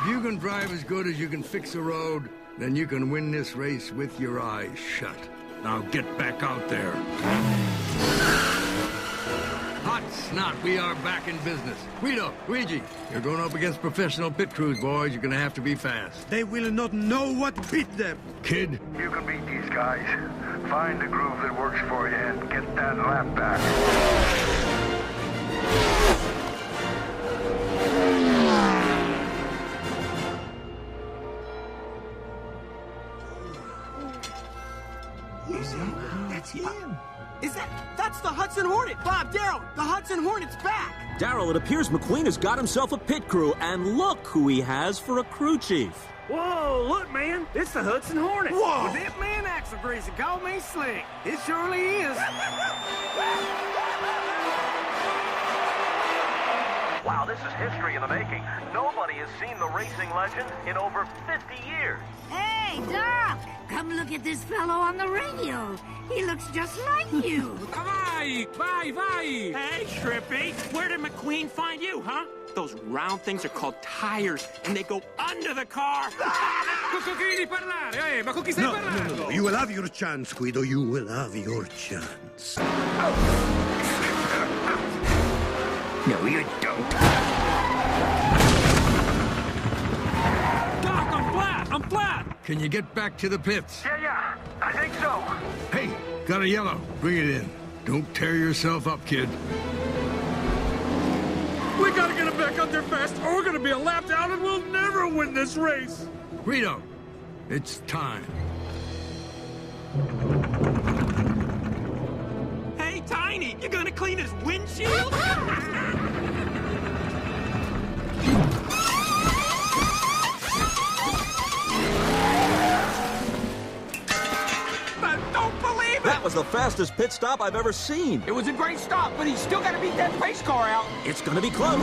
If you can drive as good as you can fix a road, then you can win this race with your eyes shut. Now get back out there. Hot snot, we are back in business. Guido, Luigi, you're going up against professional pit crews, boys. You're going to have to be fast. They will not know what beat them. Kid? You can beat these guys. Find a groove that works for you and get that lap back. That's him. That's the Hudson Hornet. Bob, Daryl, the Hudson Hornet's back. Daryl, it appears McQueen has got himself a pit crew, and look who he has for a crew chief. Whoa, look, man. It's the Hudson Hornet. Whoa. Well, that man acts so greasy. Call me slick. It surely is. Wow, this is history in the making. Nobody has seen the racing legend in over 50 years. Hey, Doc! Come look at this fellow on the radio. He looks just like you. Vai! Hey, Shrimpy, where did McQueen find you, huh? Those round things are called tires, and they go under the car. No. You will have your chance, Guido. You will have your chance. No, you don't. Doc, I'm flat! Can you get back to the pits? Yeah, I think so. Hey, got a yellow. Bring it in. Don't tear yourself up, kid. We gotta get him back up there fast, or we're gonna be a lap down and we'll never win this race. Guido, it's time. Hey, Tiny, you gonna clean his windshield? That was the fastest pit stop I've ever seen. It was a great stop, but he's still got to beat that pace car out. It's gonna be close.